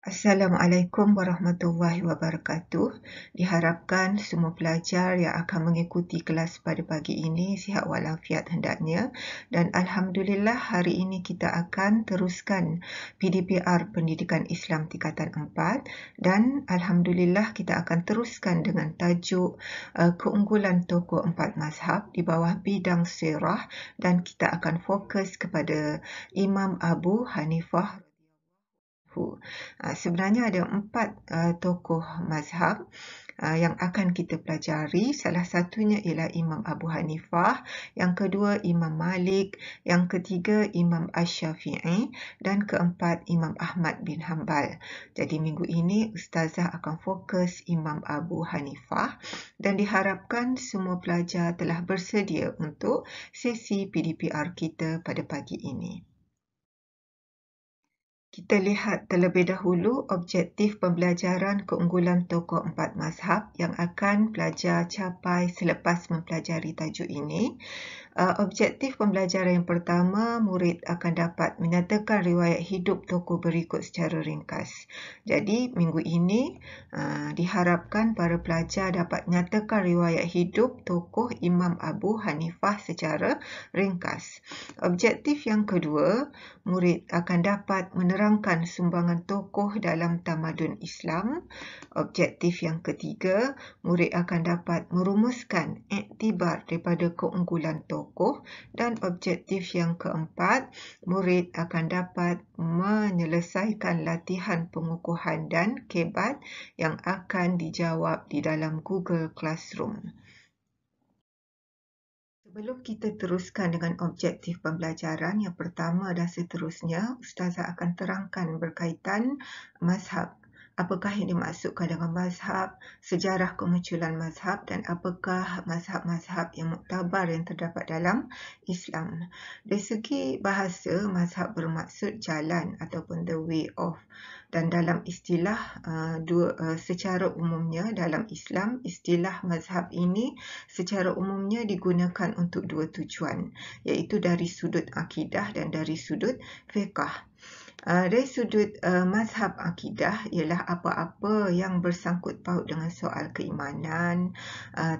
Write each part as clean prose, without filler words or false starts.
Assalamualaikum warahmatullahi wabarakatuh. Diharapkan semua pelajar yang akan mengikuti kelas pada pagi ini sihat walafiat hendaknya, dan Alhamdulillah hari ini kita akan teruskan PDPR Pendidikan Islam Tingkatan 4 dan Alhamdulillah kita akan teruskan dengan tajuk keunggulan tokoh 4 mazhab di bawah bidang sirah, dan kita akan fokus kepada Imam Abu Hanifah. Sebenarnya ada 4 tokoh mazhab yang akan kita pelajari. Salah satunya ialah Imam Abu Hanifah, yang kedua Imam Malik, yang ketiga Imam Ash-Shafi'i, dan keempat Imam Ahmad bin Hanbal. Jadi minggu ini Ustazah akan fokus Imam Abu Hanifah, dan diharapkan semua pelajar telah bersedia untuk sesi PDPR kita pada pagi ini. Kita lihat terlebih dahulu objektif pembelajaran keunggulan tokoh 4 mazhab yang akan pelajar capai selepas mempelajari tajuk ini. Objektif pembelajaran yang pertama, murid akan dapat menyatakan riwayat hidup tokoh berikut secara ringkas. Jadi, minggu ini diharapkan para pelajar dapat menyatakan riwayat hidup tokoh Imam Abu Hanifah secara ringkas. Objektif yang kedua, murid akan dapat menerangkan sumbangan tokoh dalam tamadun Islam. Objektif yang ketiga, murid akan dapat merumuskan iktibar daripada keunggulan tokoh, dan objektif yang keempat, murid akan dapat menyelesaikan latihan pengukuhan dan kebat yang akan dijawab di dalam Google Classroom. Sebelum kita teruskan dengan objektif pembelajaran yang pertama dan seterusnya, Ustazah akan terangkan berkaitan mazhab. Apakah yang dimaksudkan dengan mazhab, sejarah kemunculan mazhab, dan apakah mazhab-mazhab yang muktabar yang terdapat dalam Islam. Dari segi bahasa, mazhab bermaksud jalan ataupun the way of. Dan dalam istilah, secara umumnya dalam Islam, istilah mazhab ini secara umumnya digunakan untuk dua tujuan, iaitu dari sudut akidah dan dari sudut fiqh. Dari sudut mazhab akidah ialah apa-apa yang bersangkut paut dengan soal keimanan,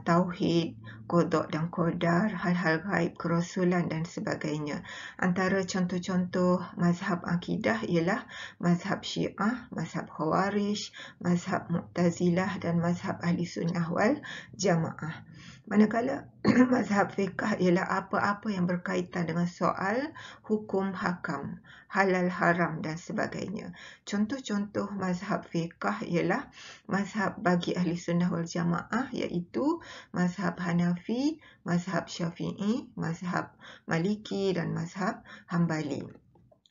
tauhid, qada dan qadar, hal-hal gaib, kerasulan dan sebagainya. Antara contoh-contoh mazhab akidah ialah mazhab Syiah, mazhab Khawarij, mazhab Mu'tazilah dan mazhab Ahli Sunnah wal Jamaah. Manakala mazhab fiqh ialah apa-apa yang berkaitan dengan soal hukum hakam, halal haram dan sebagainya. Contoh-contoh mazhab fiqh ialah mazhab bagi Ahli Sunnah wal Jamaah, iaitu mazhab Hanafi, mazhab Syafi'i, mazhab Maliki dan mazhab Hambali.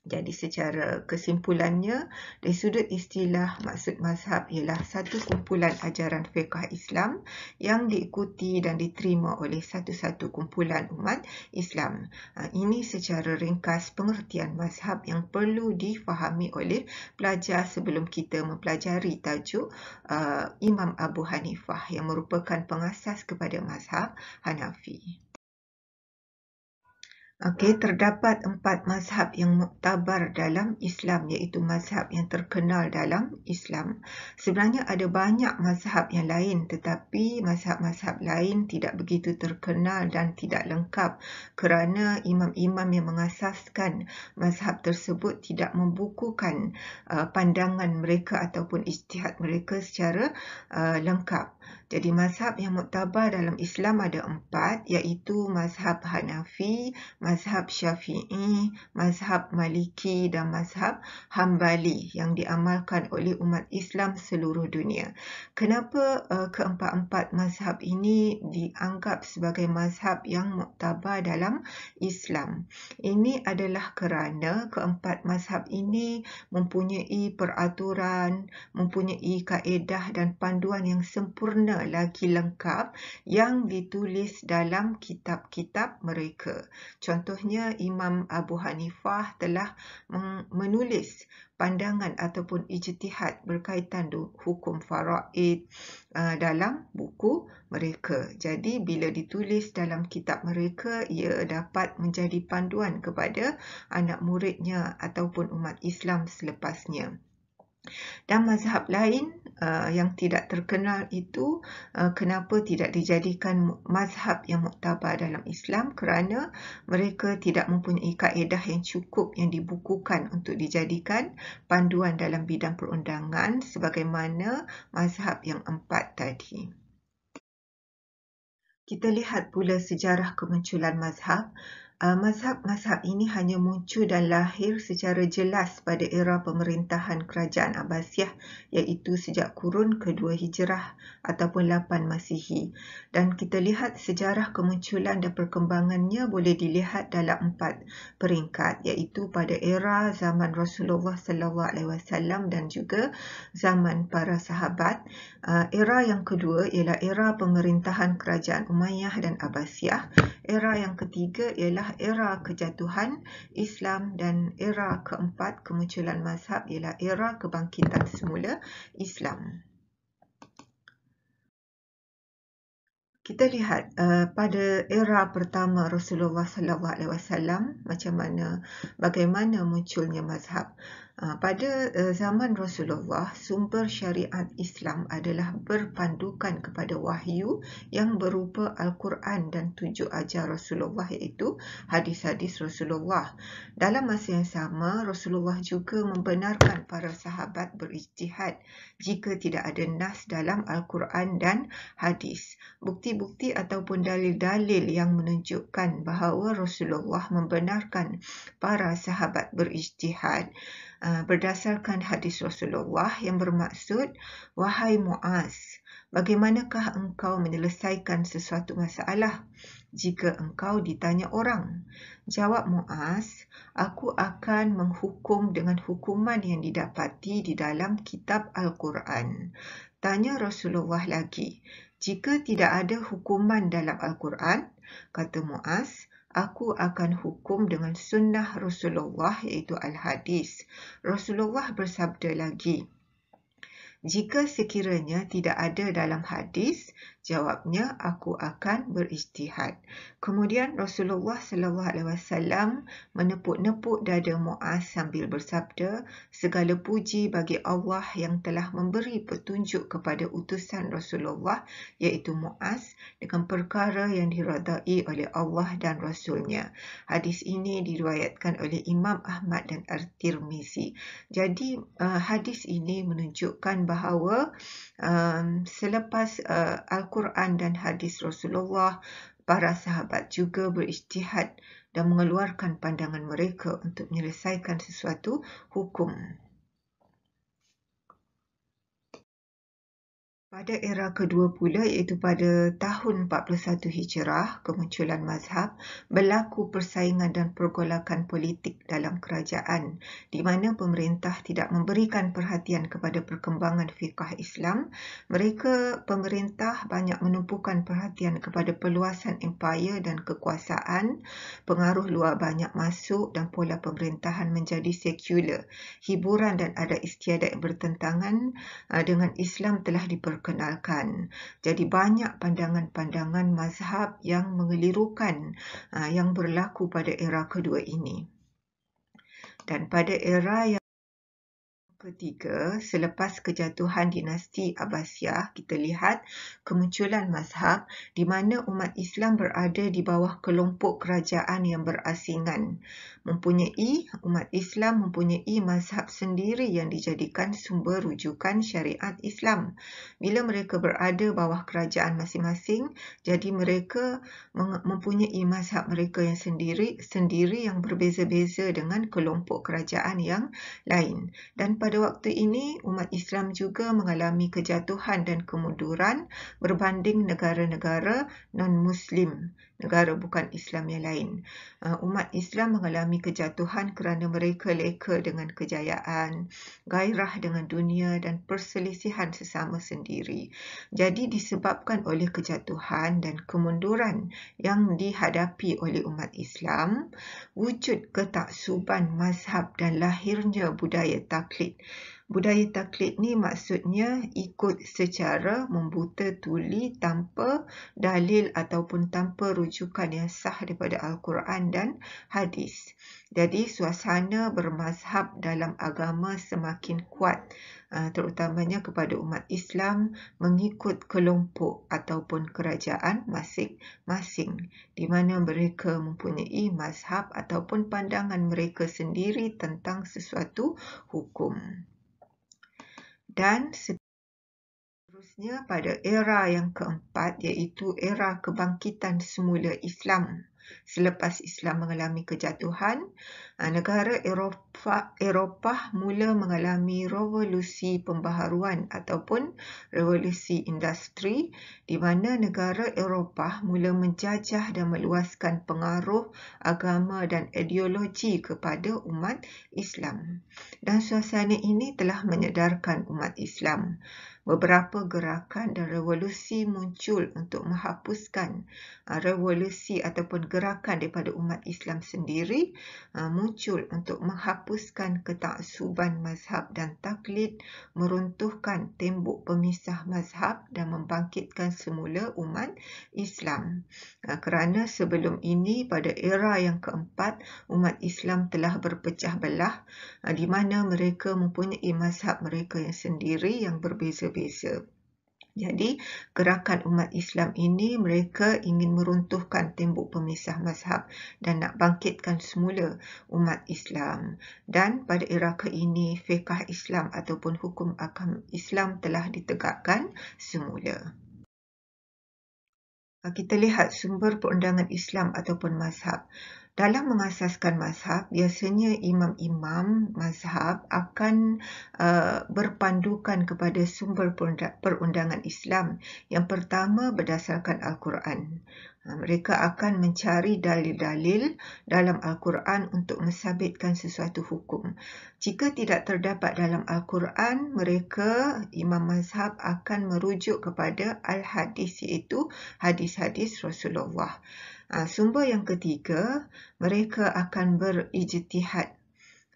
Jadi secara kesimpulannya, dari sudut istilah, maksud mazhab ialah satu kumpulan ajaran fiqh Islam yang diikuti dan diterima oleh satu-satu kumpulan umat Islam. Ini secara ringkas pengertian mazhab yang perlu difahami oleh pelajar sebelum kita mempelajari tajuk Imam Abu Hanifah yang merupakan pengasas kepada mazhab Hanafi. Terdapat 4 mazhab yang muktabar dalam Islam, iaitu mazhab yang terkenal dalam Islam. Sebenarnya ada banyak mazhab yang lain, tetapi mazhab-mazhab lain tidak begitu terkenal dan tidak lengkap kerana imam-imam yang mengasaskan mazhab tersebut tidak membukukan pandangan mereka ataupun ijtihad mereka secara lengkap. Jadi mazhab yang muktabar dalam Islam ada 4, iaitu mazhab Hanafi, mazhab Syafi'i, mazhab Maliki dan mazhab Hambali yang diamalkan oleh umat Islam seluruh dunia. Kenapa keempat-empat mazhab ini dianggap sebagai mazhab yang muktabar dalam Islam? Ini adalah kerana keempat mazhab ini mempunyai peraturan, mempunyai kaedah dan panduan yang sempurna lagi lengkap yang ditulis dalam kitab-kitab mereka. Contohnya, Imam Abu Hanifah telah menulis pandangan ataupun ijtihad berkaitan hukum faraid dalam buku mereka. Jadi, bila ditulis dalam kitab mereka, ia dapat menjadi panduan kepada anak muridnya ataupun umat Islam selepasnya. Dan mazhab lain yang tidak terkenal itu kenapa tidak dijadikan mazhab yang muktabar dalam Islam, kerana mereka tidak mempunyai kaedah yang cukup yang dibukukan untuk dijadikan panduan dalam bidang perundangan sebagaimana mazhab yang 4 tadi. Kita lihat pula sejarah kemunculan mazhab. Mazhab-mazhab ini hanya muncul dan lahir secara jelas pada era pemerintahan Kerajaan Abbasiyah, iaitu sejak kurun kedua Hijrah ataupun 8 Masihi. Dan kita lihat sejarah kemunculan dan perkembangannya boleh dilihat dalam 4 peringkat, iaitu pada era zaman Rasulullah SAW dan juga zaman para sahabat. Era yang kedua ialah era pemerintahan Kerajaan Umayyah dan Abbasiyah. Era yang ketiga ialah era kejatuhan Islam, dan era keempat kemunculan mazhab ialah era kebangkitan semula Islam. Kita lihat pada era pertama Rasulullah SAW bagaimana munculnya mazhab. Pada zaman Rasulullah, sumber syariat Islam adalah berpandukan kepada wahyu yang berupa Al-Quran dan 7 ajar Rasulullah, iaitu hadis-hadis Rasulullah. Dalam masa yang sama, Rasulullah juga membenarkan para sahabat berijtihad jika tidak ada nas dalam Al-Quran dan hadis. Bukti-bukti ataupun dalil-dalil yang menunjukkan bahawa Rasulullah membenarkan para sahabat berijtihad berdasarkan hadis Rasulullah yang bermaksud, "Wahai Muaz, bagaimanakah engkau menyelesaikan sesuatu masalah jika engkau ditanya orang?" Jawab Muaz, "Aku akan menghukum dengan hukuman yang didapati di dalam kitab Al-Quran." Tanya Rasulullah lagi, "Jika tidak ada hukuman dalam Al-Quran," kata Muaz, "aku akan hukum dengan sunnah Rasulullah, iaitu Al-Hadis." Rasulullah bersabda lagi, "Jika sekiranya tidak ada dalam hadis," jawabnya, "aku akan berijtihad." Kemudian Rasulullah SAW menepuk-nepuk dada Muaz sambil bersabda, "Segala puji bagi Allah yang telah memberi petunjuk kepada utusan Rasulullah, iaitu Muaz, dengan perkara yang diredai oleh Allah dan Rasulnya." Hadis ini diriwayatkan oleh Imam Ahmad dan At-Tirmizi. Jadi hadis ini menunjukkan bahawa selepas Al-Quran dan hadis Rasulullah, para sahabat juga berijtihad dan mengeluarkan pandangan mereka untuk menyelesaikan sesuatu hukum. Pada era kedua pula, iaitu pada tahun 41 Hijrah, kemunculan mazhab, berlaku persaingan dan pergolakan politik dalam kerajaan, di mana pemerintah tidak memberikan perhatian kepada perkembangan fiqh Islam. Pemerintah banyak menumpukan perhatian kepada perluasan empayar dan kekuasaan, pengaruh luar banyak masuk dan pola pemerintahan menjadi sekular. Hiburan dan adat istiadat yang bertentangan dengan Islam telah diperkenalkan. Jadi banyak pandangan-pandangan mazhab yang mengelirukan yang berlaku pada era kedua ini. Dan pada era yang ketiga, selepas kejatuhan dinasti Abbasiyah, kita lihat kemunculan mazhab di mana umat Islam berada di bawah kelompok kerajaan yang berasingan. Umat Islam mempunyai mazhab sendiri yang dijadikan sumber rujukan syariat Islam. Bila mereka berada bawah kerajaan masing-masing, jadi mereka mempunyai mazhab mereka yang sendiri yang berbeza-beza dengan kelompok kerajaan yang lain. Dan pada waktu ini, umat Islam juga mengalami kejatuhan dan kemunduran berbanding negara-negara non-Muslim, negara bukan Islam yang lain. Umat Islam mengalami kejatuhan kerana mereka leka dengan kejayaan, gairah dengan dunia dan perselisihan sesama sendiri. Jadi disebabkan oleh kejatuhan dan kemunduran yang dihadapi oleh umat Islam, wujud ketaksuban mazhab dan lahirnya budaya taklid. Budaya taklid ni maksudnya ikut secara membuta tuli tanpa dalil ataupun tanpa rujukan yang sah daripada Al-Quran dan hadis. Jadi suasana bermazhab dalam agama semakin kuat, terutamanya kepada umat Islam mengikut kelompok ataupun kerajaan masing-masing, di mana mereka mempunyai mazhab ataupun pandangan mereka sendiri tentang sesuatu hukum. Dan seterusnya pada era yang keempat, iaitu era kebangkitan semula Islam. Selepas Islam mengalami kejatuhan, negara Eropah mula mengalami revolusi pembaharuan ataupun revolusi industri, di mana negara Eropah mula menjajah dan meluaskan pengaruh agama dan ideologi kepada umat Islam. Dan suasana ini telah menyedarkan umat Islam. Beberapa gerakan dan revolusi muncul untuk menghapuskan revolusi ataupun gerakan daripada umat Islam sendiri muncul untuk menghapuskan ketaksuban mazhab dan taklid, meruntuhkan tembok pemisah mazhab dan membangkitkan semula umat Islam. Kerana sebelum ini pada era yang keempat, umat Islam telah berpecah belah, di mana mereka mempunyai mazhab mereka yang sendiri yang berbeza-beza. Jadi, gerakan umat Islam ini mereka ingin meruntuhkan tembok pemisah mazhab dan nak bangkitkan semula umat Islam. Dan pada era ini, fiqh Islam ataupun hukum agama Islam telah ditegakkan semula. Kita lihat sumber perundangan Islam ataupun mazhab. Dalam mengasaskan mazhab, biasanya imam-imam mazhab akan berpandukan kepada sumber perundangan Islam. Yang pertama berdasarkan Al-Quran. Mereka akan mencari dalil-dalil dalam Al-Quran untuk mensabitkan sesuatu hukum. Jika tidak terdapat dalam Al-Quran, mereka, imam mazhab, akan merujuk kepada Al-Hadis, iaitu hadis-hadis Rasulullah. Sumber yang ketiga, mereka akan berijtihad.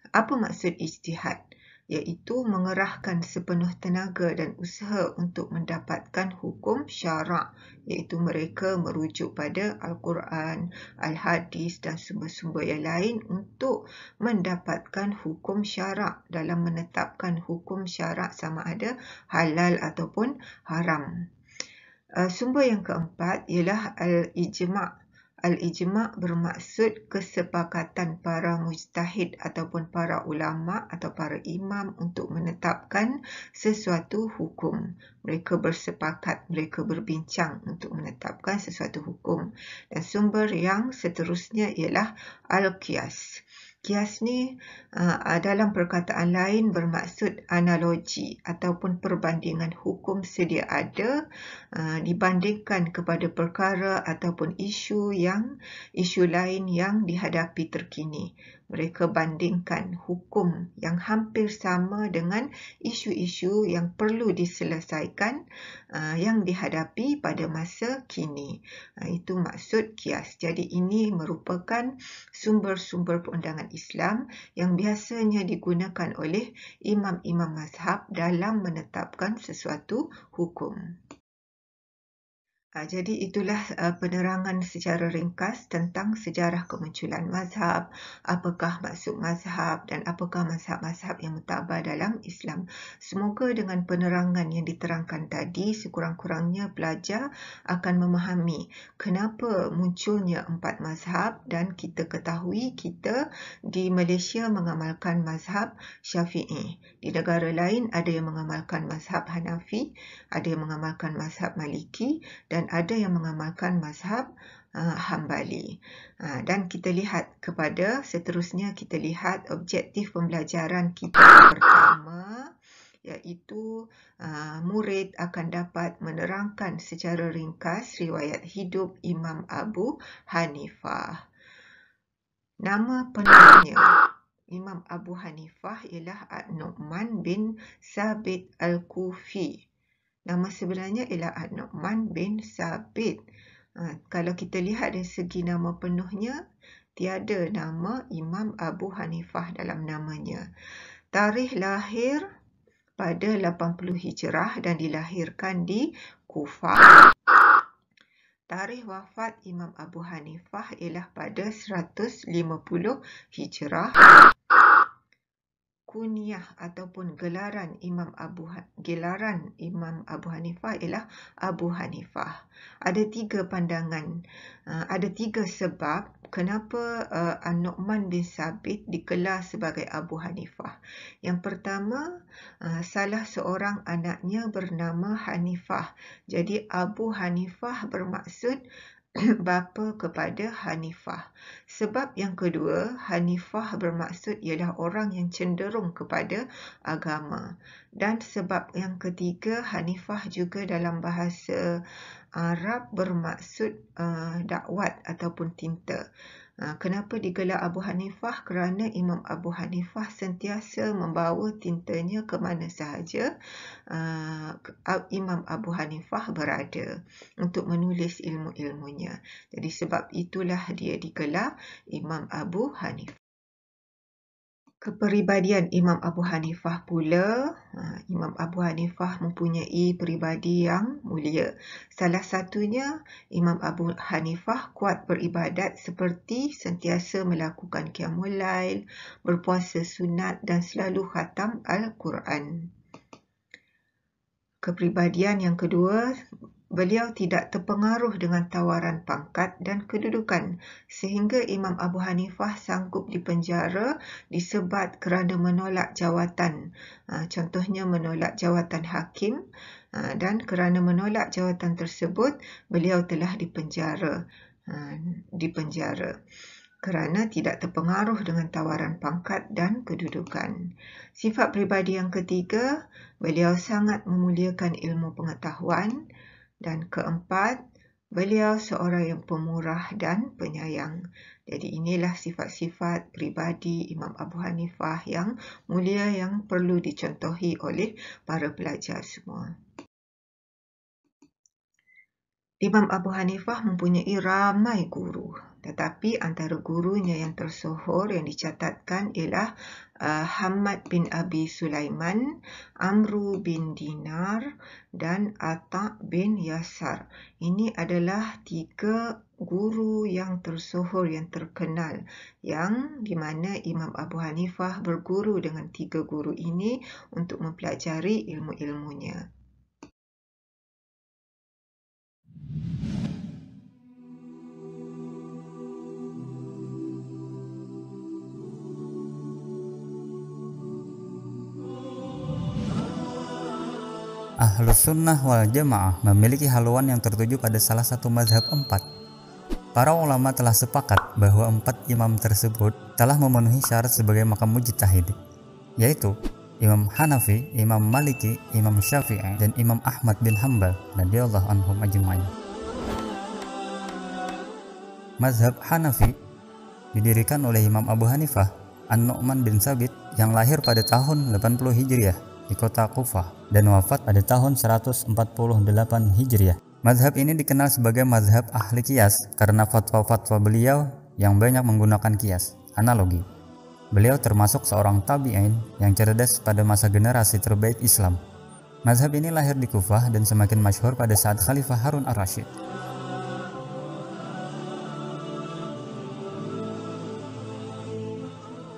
Apa maksud ijtihad? Iaitu mengerahkan sepenuh tenaga dan usaha untuk mendapatkan hukum syarak, iaitu mereka merujuk pada Al-Quran, Al-Hadis dan sumber-sumber yang lain untuk mendapatkan hukum syarak dalam menetapkan hukum syarak sama ada halal ataupun haram. Sumber yang keempat ialah Al-Ijma'. Al-Ijma' bermaksud kesepakatan para mujtahid ataupun para ulama' atau para imam untuk menetapkan sesuatu hukum. Mereka bersepakat, mereka berbincang untuk menetapkan sesuatu hukum. Dan sumber yang seterusnya ialah Al-Qiyas. Qiyas ni dalam perkataan lain bermaksud analogi ataupun perbandingan hukum sedia ada dibandingkan kepada perkara ataupun isu lain yang dihadapi terkini. Mereka bandingkan hukum yang hampir sama dengan isu-isu yang perlu diselesaikan yang dihadapi pada masa kini. Itu maksud qiyas. Jadi ini merupakan sumber-sumber perundangan Islam yang biasanya digunakan oleh imam-imam mazhab dalam menetapkan sesuatu hukum. Jadi itulah penerangan secara ringkas tentang sejarah kemunculan mazhab, apakah maksud mazhab dan apakah mazhab-mazhab yang muktabar dalam Islam. Semoga dengan penerangan yang diterangkan tadi, sekurang-kurangnya pelajar akan memahami kenapa munculnya 4 mazhab dan kita ketahui kita di Malaysia mengamalkan mazhab Syafi'i. Di negara lain ada yang mengamalkan mazhab Hanafi, ada yang mengamalkan mazhab Maliki dan ada yang mengamalkan mazhab Hambali. Dan kita lihat seterusnya kita lihat objektif pembelajaran kita pertama, iaitu murid akan dapat menerangkan secara ringkas riwayat hidup Imam Abu Hanifah. Nama penuhnya Imam Abu Hanifah ialah An-Nu'man bin Sabit Al-Kufi. Nama sebenarnya ialah An-Nu'man bin Sabit. Kalau kita lihat dari segi nama penuhnya, tiada nama Imam Abu Hanifah dalam namanya. Tarikh lahir pada 80 Hijrah dan dilahirkan di Kufah. Tarikh wafat Imam Abu Hanifah ialah pada 150 Hijrah. Kunyah ataupun gelaran Imam Abu Hanifah ialah Abu Hanifah. Ada 3 pandangan, ada 3 sebab kenapa An-Nu'man bin Sabit digelar sebagai Abu Hanifah. Yang pertama, salah seorang anaknya bernama Hanifah. Jadi Abu Hanifah bermaksud bapa kepada Hanifah. Sebab yang kedua, Hanifah bermaksud ialah orang yang cenderung kepada agama. Dan sebab yang ketiga, Hanifah juga dalam bahasa Arab bermaksud dakwat ataupun tinta. Kenapa digelar Abu Hanifah? Kerana Imam Abu Hanifah sentiasa membawa tintanya ke mana sahaja Imam Abu Hanifah berada untuk menulis ilmu-ilmunya. Jadi sebab itulah dia digelar Imam Abu Hanifah. Kepribadian Imam Abu Hanifah pula, Imam Abu Hanifah mempunyai peribadi yang mulia. Salah satunya, Imam Abu Hanifah kuat beribadat seperti sentiasa melakukan qiyamul lail, berpuasa sunat dan selalu khatam Al-Quran. Kepribadian yang kedua, beliau tidak terpengaruh dengan tawaran pangkat dan kedudukan sehingga Imam Abu Hanifah sanggup dipenjara disebat kerana menolak jawatan. Contohnya menolak jawatan hakim, dan kerana menolak jawatan tersebut beliau telah dipenjara kerana tidak terpengaruh dengan tawaran pangkat dan kedudukan. Sifat pribadi yang ketiga, beliau sangat memuliakan ilmu pengetahuan. Dan keempat, beliau seorang yang pemurah dan penyayang. Jadi inilah sifat-sifat pribadi Imam Abu Hanifah yang mulia yang perlu dicontohi oleh para pelajar semua. Imam Abu Hanifah mempunyai ramai guru, tetapi antara gurunya yang tersohor yang dicatatkan ialah Hamad bin Abi Sulaiman, Amru bin Dinar dan Atta bin Yasar. Ini adalah 3 guru yang tersohor, yang terkenal, yang di mana Imam Abu Hanifah berguru dengan 3 guru ini untuk mempelajari ilmu-ilmunya. Ahlus Sunnah wal Jamaah memiliki haluan yang tertuju pada salah satu mazhab 4. Para ulama telah sepakat bahwa 4 imam tersebut telah memenuhi syarat sebagai makam mujtahid, yaitu Imam Hanafi, Imam Maliki, Imam Syafi'i, dan Imam Ahmad bin Hanbal radhiyallahu anhum ajma'in. Mazhab Hanafi didirikan oleh Imam Abu Hanifah An-Nu'man bin Sabit yang lahir pada tahun 80 Hijriah di kota Kufah dan wafat pada tahun 148 Hijriah. Mazhab ini dikenal sebagai mazhab ahli qiyas karena fatwa-fatwa beliau yang banyak menggunakan qiyas, analogi. Beliau termasuk seorang tabi'in yang cerdas pada masa generasi terbaik Islam. Mazhab ini lahir di Kufah dan semakin masyhur pada saat Khalifah Harun ar-Rasyid.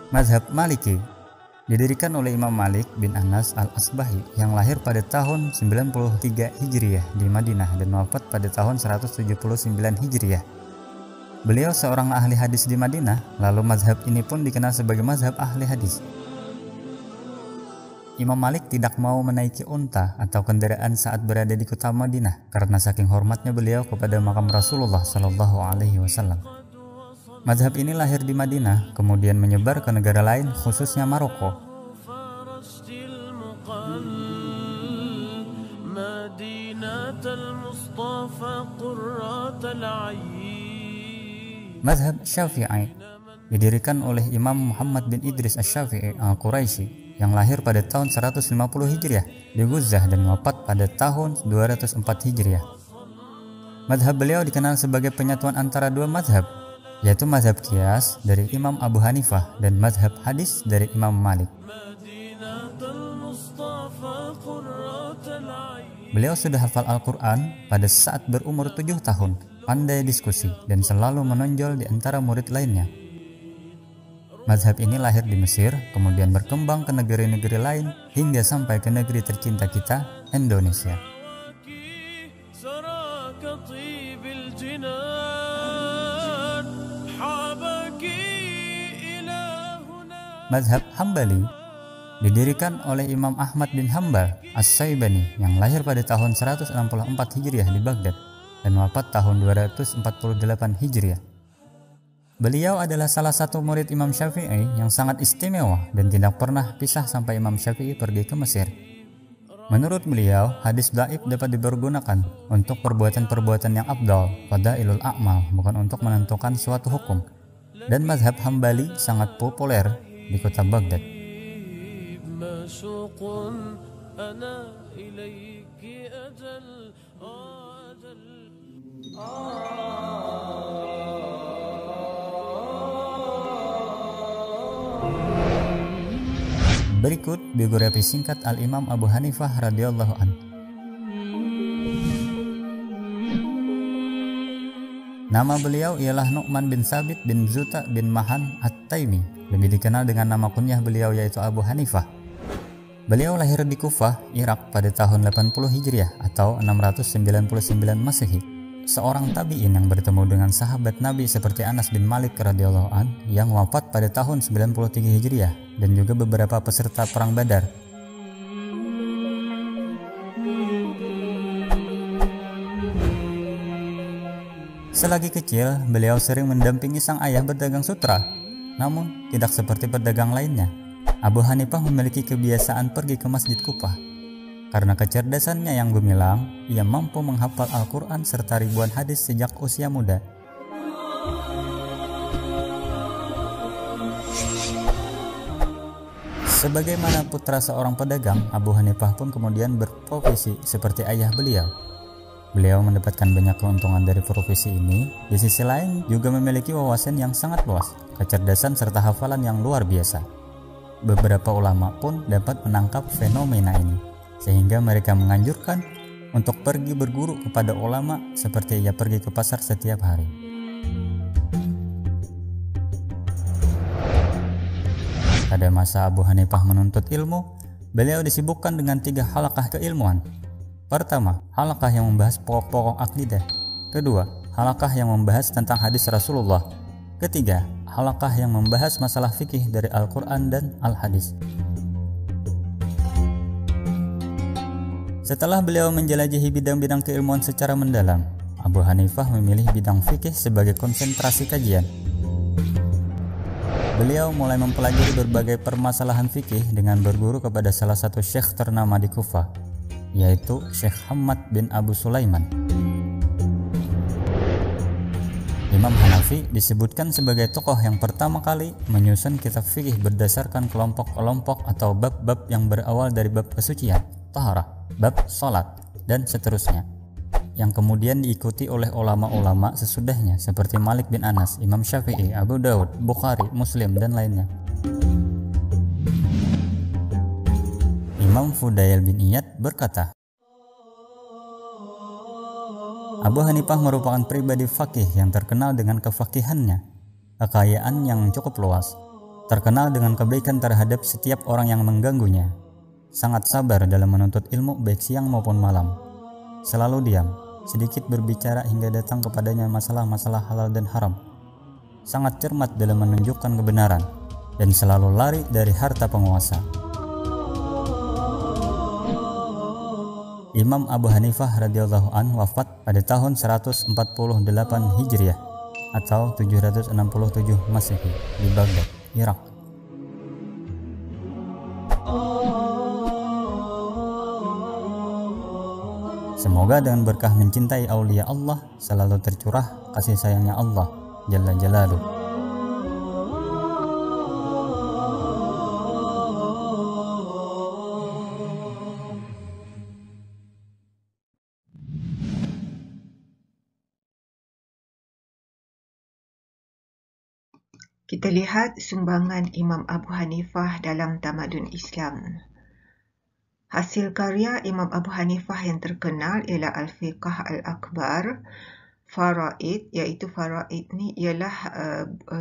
Mazhab Maliki didirikan oleh Imam Malik bin Anas al-Asbahi yang lahir pada tahun 93 Hijriah di Madinah dan wafat pada tahun 179 Hijriah. Beliau seorang ahli hadis di Madinah, lalu mazhab ini pun dikenal sebagai mazhab ahli hadis. Imam Malik tidak mau menaiki unta atau kendaraan saat berada di kota Madinah karena saking hormatnya beliau kepada makam Rasulullah Shallallahu Alaihi Wasallam. Mazhab ini lahir di Madinah, kemudian menyebar ke negara lain, khususnya Maroko. Mazhab Syafi'i didirikan oleh Imam Muhammad bin Idris Asy-Syafi'i Al-Quraisy yang lahir pada tahun 150 Hijriah di Guzah dan wafat pada tahun 204 Hijriah. Mazhab beliau dikenal sebagai penyatuan antara 2 mazhab, yaitu mazhab qiyas dari Imam Abu Hanifah dan mazhab hadis dari Imam Malik. Beliau sudah hafal Al-Quran pada saat berumur 7 tahun, pandai diskusi, dan selalu menonjol di antara murid lainnya. Mazhab ini lahir di Mesir, kemudian berkembang ke negeri-negeri lain, hingga sampai ke negeri tercinta kita, Indonesia. Mazhab Hambali didirikan oleh Imam Ahmad bin Hanbal As-Syaibani yang lahir pada tahun 164 Hijriah di Baghdad dan wafat tahun 248 Hijriah. Beliau adalah salah satu murid Imam Syafi'i yang sangat istimewa dan tidak pernah pisah sampai Imam Syafi'i pergi ke Mesir. Menurut beliau, hadis dhaif dapat dipergunakan untuk perbuatan-perbuatan yang afdal, fadailul a'mal, bukan untuk menentukan suatu hukum. Dan mazhab Hambali sangat populer di kota Baghdad. Berikut biografi singkat Al-Imam Abu Hanifah radhiyallahu anhu. Nama beliau ialah Nu'man bin Sabit bin Zuta bin Mahan At-Taimi. Lebih dikenal dengan nama kunyah beliau yaitu Abu Hanifah. Beliau lahir di Kufah, Irak pada tahun 80 Hijriah atau 699 Masehi. Seorang tabi'in yang bertemu dengan sahabat Nabi seperti Anas bin Malik radhiyallahu an yang wafat pada tahun 93 Hijriah dan juga beberapa peserta perang Badar. Selagi kecil, beliau sering mendampingi sang ayah berdagang sutra. Namun, tidak seperti pedagang lainnya. Abu Hanifah memiliki kebiasaan pergi ke Masjid Kufah. Karena kecerdasannya yang gemilang, ia mampu menghafal Al-Quran serta ribuan hadis sejak usia muda. Sebagaimana putra seorang pedagang, Abu Hanifah pun kemudian berprofesi seperti ayah beliau. Beliau mendapatkan banyak keuntungan dari profesi ini. Di sisi lain juga memiliki wawasan yang sangat luas, kecerdasan serta hafalan yang luar biasa. Beberapa ulama pun dapat menangkap fenomena ini, sehingga mereka menganjurkan untuk pergi berguru kepada ulama seperti ia pergi ke pasar setiap hari. Pada masa Abu Hanifah menuntut ilmu, beliau disibukkan dengan 3 halaqah keilmuan. Pertama, halaqah yang membahas pokok-pokok akidah. Kedua, halaqah yang membahas tentang hadis Rasulullah. Ketiga, halaqah yang membahas masalah fikih dari Al-Quran dan Al-Hadis. Setelah beliau menjelajahi bidang-bidang keilmuan secara mendalam, Abu Hanifah memilih bidang fikih sebagai konsentrasi kajian. Beliau mulai mempelajari berbagai permasalahan fikih dengan berguru kepada salah satu syekh ternama di Kufah, yaitu Syekh Hamad bin Abu Sulaiman. Imam Hanafi disebutkan sebagai tokoh yang pertama kali menyusun kitab fikih berdasarkan kelompok-kelompok atau bab-bab yang berawal dari bab kesucian, taharah, bab salat, dan seterusnya, yang kemudian diikuti oleh ulama-ulama sesudahnya seperti Malik bin Anas, Imam Syafi'i, Abu Daud, Bukhari, Muslim, dan lainnya. Imam Fudail bin Iyad berkata, Abu Hanifah merupakan pribadi faqih yang terkenal dengan kefaqihannya, kekayaan yang cukup luas, terkenal dengan kebaikan terhadap setiap orang yang mengganggunya, sangat sabar dalam menuntut ilmu baik siang maupun malam, selalu diam, sedikit berbicara hingga datang kepadanya masalah-masalah halal dan haram, sangat cermat dalam menunjukkan kebenaran, dan selalu lari dari harta penguasa. Imam Abu Hanifah radhiyallahu anhu wafat pada tahun 148 Hijriah atau 767 Masehi di Baghdad, Irak. Semoga dengan berkah mencintai aulia Allah selalu tercurah kasih sayangnya Allah Jalla Jalaluhu. Kita lihat sumbangan Imam Abu Hanifah dalam tamadun Islam. Hasil karya Imam Abu Hanifah yang terkenal ialah Al-Fiqh Al-Akbar, Faraid, iaitu Faraid ni ialah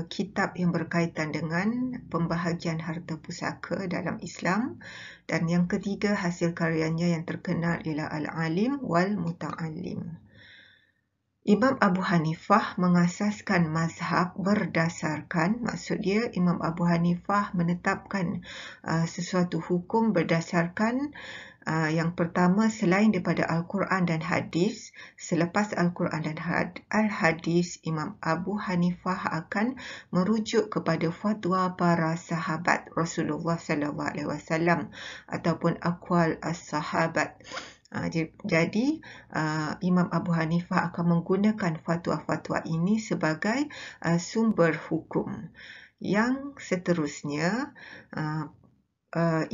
kitab yang berkaitan dengan pembahagian harta pusaka dalam Islam. Dan yang ketiga, hasil karyanya yang terkenal ialah Al-Alim wal Muta'allim. Imam Abu Hanifah mengasaskan mazhab berdasarkan, maksud dia Imam Abu Hanifah menetapkan sesuatu hukum berdasarkan yang pertama, selain daripada Al-Quran dan Hadis. Selepas Al-Quran dan Al-Hadis, Imam Abu Hanifah akan merujuk kepada fatwa para sahabat Rasulullah SAW ataupun aqwal as-sahabat. Jadi, Imam Abu Hanifah akan menggunakan fatwa-fatwa ini sebagai sumber hukum. Yang seterusnya,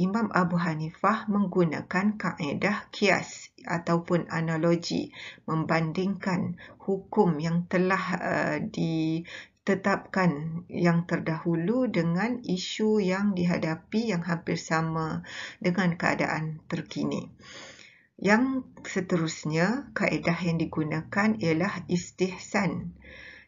Imam Abu Hanifah menggunakan kaedah kias ataupun analogi, membandingkan hukum yang telah ditetapkan yang terdahulu dengan isu yang dihadapi yang hampir sama dengan keadaan terkini. Yang seterusnya, kaedah yang digunakan ialah istihsan.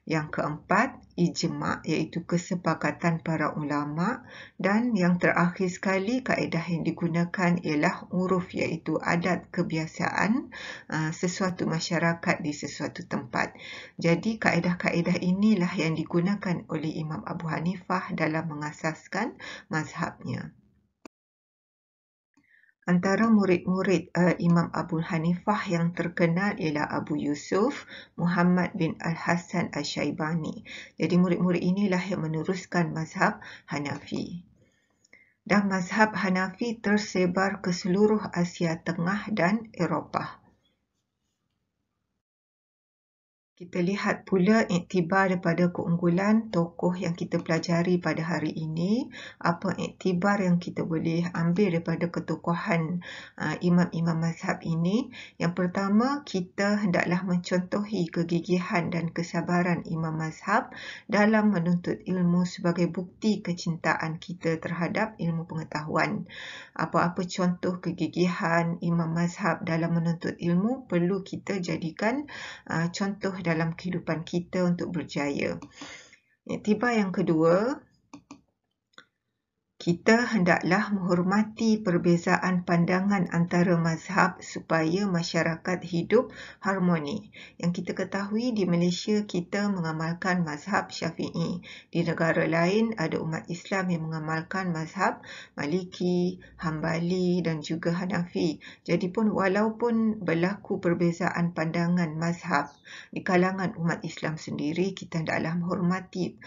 Yang keempat, ijma', iaitu kesepakatan para ulama'. Dan yang terakhir sekali, kaedah yang digunakan ialah uruf, iaitu adat kebiasaan sesuatu masyarakat di sesuatu tempat. Jadi, kaedah-kaedah inilah yang digunakan oleh Imam Abu Hanifah dalam mengasaskan mazhabnya. Antara murid-murid Imam Abu Hanifah yang terkenal ialah Abu Yusuf, Muhammad bin Al-Hasan Al-Syaibani. Jadi murid-murid inilah yang meneruskan mazhab Hanafi. Dan mazhab Hanafi tersebar ke seluruh Asia Tengah dan Eropah. Kita lihat pula iktibar daripada keunggulan tokoh yang kita pelajari pada hari ini. Apa iktibar yang kita boleh ambil daripada ketokohan imam-imam mazhab ini? Yang pertama, kita hendaklah mencontohi kegigihan dan kesabaran imam mazhab dalam menuntut ilmu sebagai bukti kecintaan kita terhadap ilmu pengetahuan. Apa-apa contoh kegigihan imam mazhab dalam menuntut ilmu perlu kita jadikan contoh dalam kehidupan kita untuk berjaya. Iktibar yang kedua, kita hendaklah menghormati perbezaan pandangan antara mazhab supaya masyarakat hidup harmoni. Yang kita ketahui di Malaysia kita mengamalkan mazhab Syafi'i. Di negara lain ada umat Islam yang mengamalkan mazhab Maliki, Hambali dan juga Hanafi. Jadi pun walaupun berlaku perbezaan pandangan mazhab di kalangan umat Islam sendiri, kita hendaklah menghormati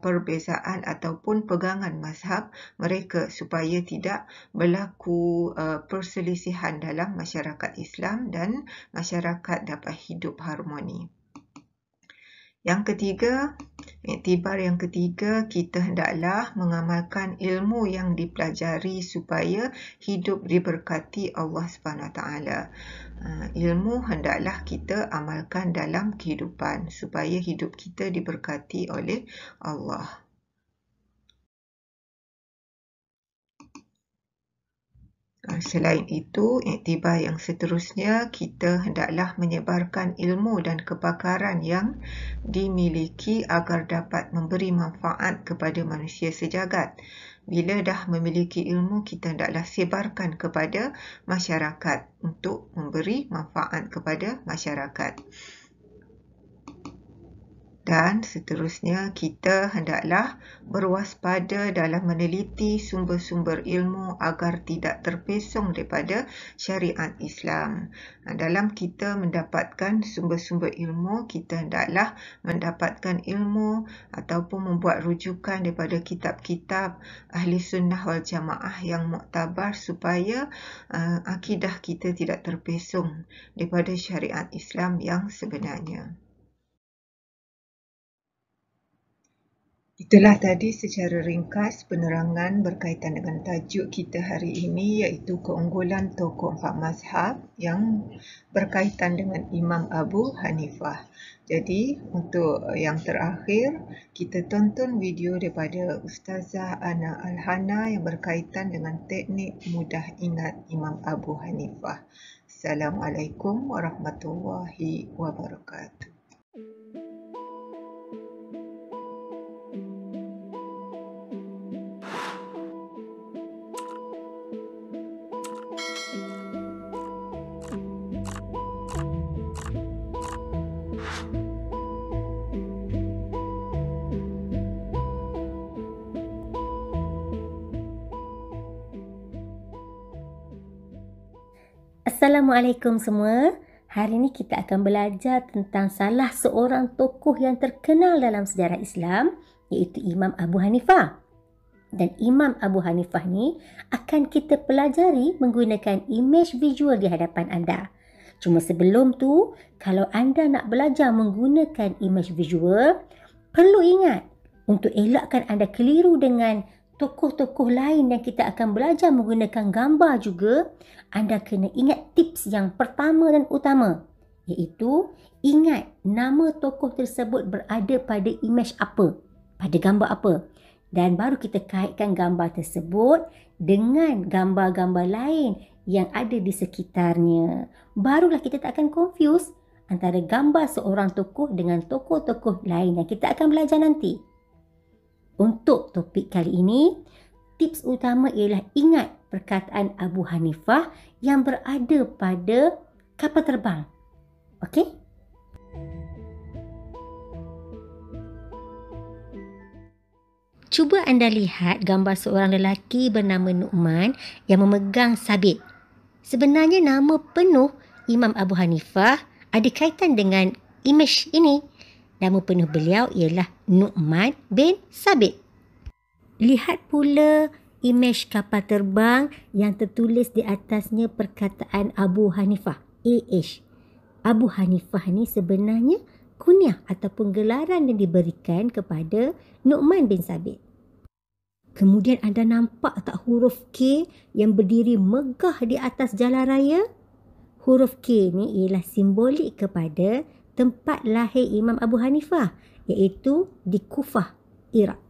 perbezaan ataupun pegangan mazhab mereka supaya tidak berlaku perselisihan dalam masyarakat Islam dan masyarakat dapat hidup harmoni. Yang ketiga, iktibar yang ketiga, kita hendaklah mengamalkan ilmu yang dipelajari supaya hidup diberkati Allah SWT. Ilmu hendaklah kita amalkan dalam kehidupan supaya hidup kita diberkati oleh Allah. Selain itu, iktibar yang seterusnya, kita hendaklah menyebarkan ilmu dan kepakaran yang dimiliki agar dapat memberi manfaat kepada manusia sejagat. Bila dah memiliki ilmu, kita hendaklah sebarkan kepada masyarakat untuk memberi manfaat kepada masyarakat. Dan seterusnya, kita hendaklah berwaspada dalam meneliti sumber-sumber ilmu agar tidak terpesong daripada syariat Islam. Dalam kita mendapatkan sumber-sumber ilmu, kita hendaklah mendapatkan ilmu ataupun membuat rujukan daripada kitab-kitab Ahli Sunnah wal Jamaah yang muktabar supaya akidah kita tidak terpesong daripada syariat Islam yang sebenarnya. Itulah tadi secara ringkas penerangan berkaitan dengan tajuk kita hari ini, iaitu keunggulan tokoh empat mazhab yang berkaitan dengan Imam Abu Hanifah. Jadi untuk yang terakhir, kita tonton video daripada Ustazah Ana Al-Hana yang berkaitan dengan teknik mudah ingat Imam Abu Hanifah. Assalamualaikum warahmatullahi wabarakatuh. Assalamualaikum semua. Hari ini kita akan belajar tentang salah seorang tokoh yang terkenal dalam sejarah Islam, iaitu Imam Abu Hanifah. Dan Imam Abu Hanifah ni akan kita pelajari menggunakan image visual di hadapan anda. Cuma sebelum tu, kalau anda nak belajar menggunakan image visual, perlu ingat untuk elakkan anda keliru dengan tokoh-tokoh lain yang kita akan belajar menggunakan gambar juga, anda kena ingat tips yang pertama dan utama, iaitu ingat nama tokoh tersebut berada pada image apa, pada gambar apa. Dan baru kita kaitkan gambar tersebut dengan gambar-gambar lain yang ada di sekitarnya. Barulah kita tak akan confuse antara gambar seorang tokoh dengan tokoh-tokoh lain yang kita akan belajar nanti. Untuk topik kali ini, tips utama ialah ingat perkataan Abu Hanifah yang berada pada kapal terbang. Okey? Cuba anda lihat gambar seorang lelaki bernama Nu'man yang memegang sabit. Sebenarnya nama penuh Imam Abu Hanifah ada kaitan dengan image ini. Nama penuh beliau ialah Nu'man bin Sabit. Lihat pula imej kapal terbang yang tertulis di atasnya perkataan Abu Hanifah, AH. Abu Hanifah ni sebenarnya kunyah ataupun gelaran yang diberikan kepada Nu'man bin Sabit. Kemudian anda nampak tak huruf K yang berdiri megah di atas jalan raya? Huruf K ni ialah simbolik kepada tempat lahir Imam Abu Hanifah, iaitu di Kufah, Iraq.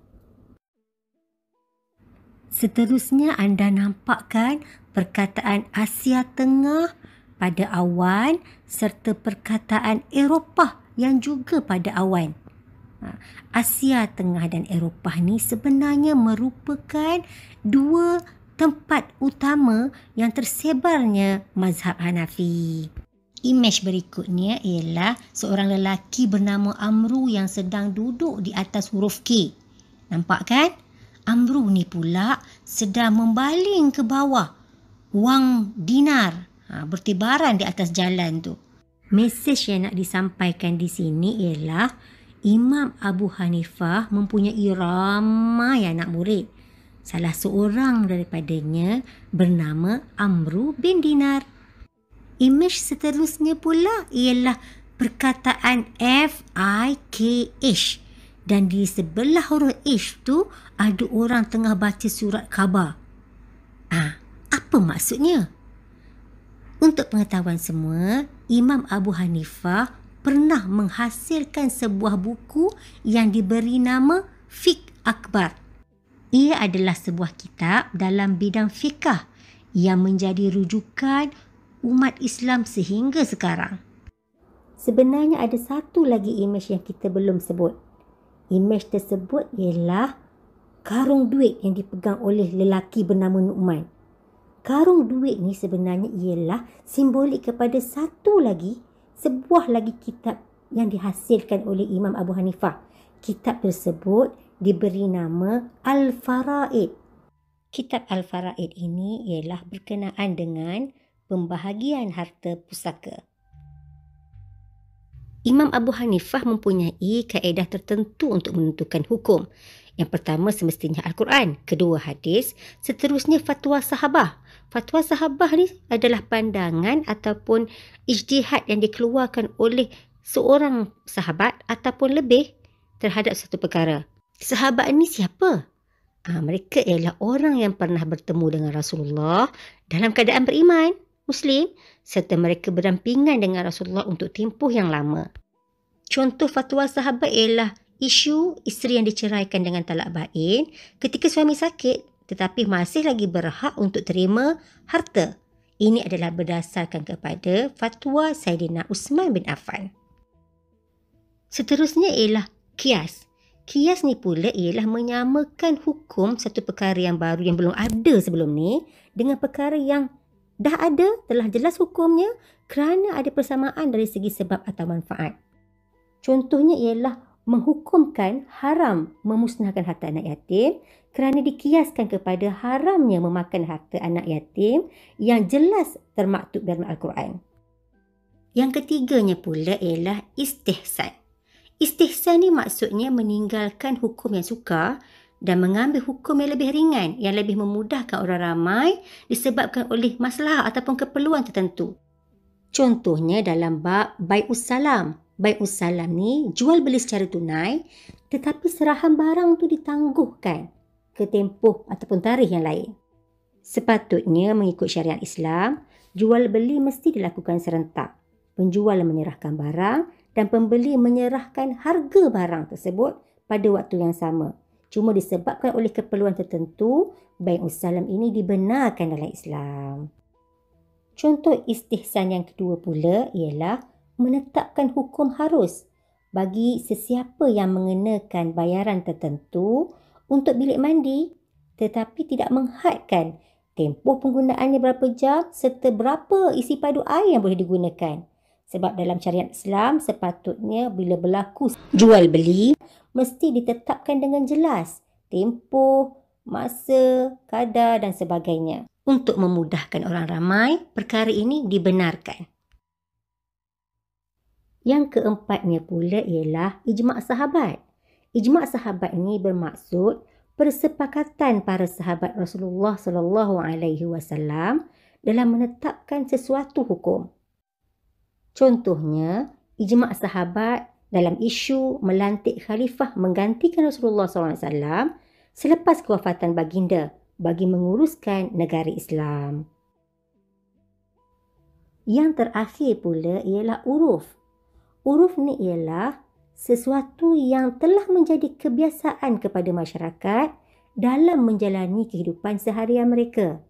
Seterusnya anda nampakkan perkataan Asia Tengah pada awan serta perkataan Eropah yang juga pada awan. Asia Tengah dan Eropah ni sebenarnya merupakan dua tempat utama yang tersebarnya mazhab Hanafi. Imej berikutnya ialah seorang lelaki bernama Amru yang sedang duduk di atas huruf K. Nampak kan? Amru ni pula sedang membaling ke bawah wang dinar bertibaran di atas jalan tu. Mesej yang nak disampaikan di sini ialah Imam Abu Hanifah mempunyai ramai anak murid. Salah seorang daripadanya bernama Amru bin Dinar. Imej seterusnya pula ialah perkataan FIKH. Dan di sebelah huruf H tu ada orang tengah baca surat khabar. Apa maksudnya? Untuk pengetahuan semua, Imam Abu Hanifah pernah menghasilkan sebuah buku yang diberi nama Fiqh Akbar. Ia adalah sebuah kitab dalam bidang fiqh yang menjadi rujukan umat Islam sehingga sekarang. Sebenarnya ada satu lagi imej yang kita belum sebut. Imej tersebut ialah karung duit yang dipegang oleh lelaki bernama Nu'man. Karung duit ni sebenarnya ialah simbolik kepada sebuah lagi kitab yang dihasilkan oleh Imam Abu Hanifah. Kitab tersebut diberi nama Al-Faraid. Kitab Al-Faraid ini ialah berkenaan dengan pembahagian harta pusaka. Imam Abu Hanifah mempunyai kaedah tertentu untuk menentukan hukum. Yang pertama semestinya Al-Quran, kedua hadis, seterusnya fatwa sahabah. Fatwa sahabah ni adalah pandangan ataupun ijtihad yang dikeluarkan oleh seorang sahabat ataupun lebih terhadap satu perkara. Sahabat ni siapa? Mereka ialah orang yang pernah bertemu dengan Rasulullah dalam keadaan beriman, Muslim, serta mereka berdampingan dengan Rasulullah untuk tempoh yang lama. Contoh fatwa sahabat ialah isu isteri yang diceraikan dengan talak bain ketika suami sakit tetapi masih lagi berhak untuk terima harta. Ini adalah berdasarkan kepada fatwa Saidina Uthman bin Affan. Seterusnya ialah kias. Kias ni pula ialah menyamakan hukum satu perkara yang baru yang belum ada sebelum ni dengan perkara yang dah ada, telah jelas hukumnya kerana ada persamaan dari segi sebab atau manfaat. Contohnya ialah menghukumkan haram memusnahkan harta anak yatim kerana dikiaskan kepada haramnya memakan harta anak yatim yang jelas termaktub dalam Al-Quran. Yang ketiganya pula ialah istihsan. Istihsan ni maksudnya meninggalkan hukum yang sukar dan mengambil hukum yang lebih ringan, yang lebih memudahkan orang ramai disebabkan oleh masalah ataupun keperluan tertentu. Contohnya dalam bab bai'us salam. Bai'us salam ni jual beli secara tunai tetapi serahan barang tu ditangguhkan ke tempoh ataupun tarikh yang lain. Sepatutnya mengikut syariat Islam, jual beli mesti dilakukan serentak. Penjual menyerahkan barang dan pembeli menyerahkan harga barang tersebut pada waktu yang sama. Cuma disebabkan oleh keperluan tertentu, bai'us salam ini dibenarkan dalam Islam. Contoh istihsan yang kedua pula ialah menetapkan hukum harus bagi sesiapa yang mengenakan bayaran tertentu untuk bilik mandi tetapi tidak menghadkan tempoh penggunaannya berapa jam serta berapa isi padu air yang boleh digunakan. Sebab dalam syariat Islam sepatutnya bila berlaku jual beli mesti ditetapkan dengan jelas tempoh, masa, kadar dan sebagainya. Untuk memudahkan orang ramai, perkara ini dibenarkan. Yang keempatnya pula ialah ijma' sahabat. Ijma' sahabat ini bermaksud persepakatan para sahabat Rasulullah SAW dalam menetapkan sesuatu hukum. Contohnya, ijma' sahabat dalam isu melantik khalifah menggantikan Rasulullah SAW selepas kewafatan baginda bagi menguruskan negara Islam. Yang terakhir pula ialah uruf. Uruf ni ialah sesuatu yang telah menjadi kebiasaan kepada masyarakat dalam menjalani kehidupan seharian mereka.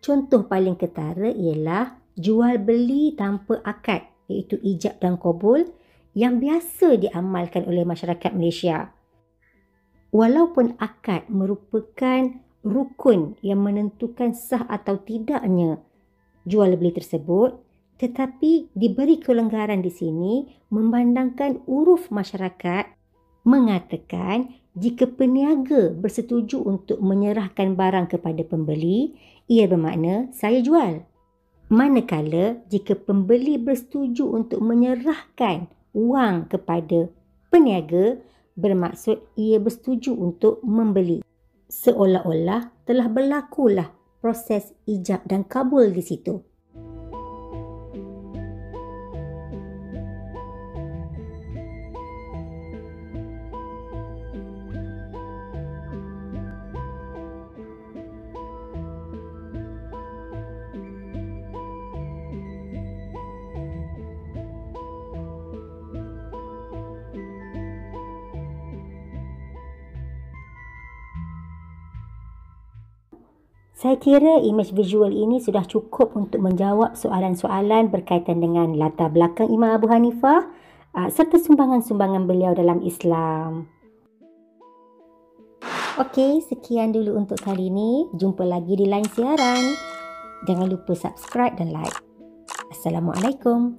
Contoh paling ketara ialah jual beli tanpa akad, iaitu ijab dan qabul yang biasa diamalkan oleh masyarakat Malaysia. Walaupun akad merupakan rukun yang menentukan sah atau tidaknya jual beli tersebut, tetapi diberi kelonggaran di sini memandangkan uruf masyarakat mengatakan jika peniaga bersetuju untuk menyerahkan barang kepada pembeli, ia bermakna saya jual. Manakala jika pembeli bersetuju untuk menyerahkan wang kepada peniaga, bermaksud ia bersetuju untuk membeli. Seolah-olah telah berlakulah proses ijab dan kabul di situ. Saya kira image visual ini sudah cukup untuk menjawab soalan-soalan berkaitan dengan latar belakang Imam Abu Hanifah serta sumbangan-sumbangan beliau dalam Islam. Okey, sekian dulu untuk kali ini. Jumpa lagi di lain siaran. Jangan lupa subscribe dan like. Assalamualaikum.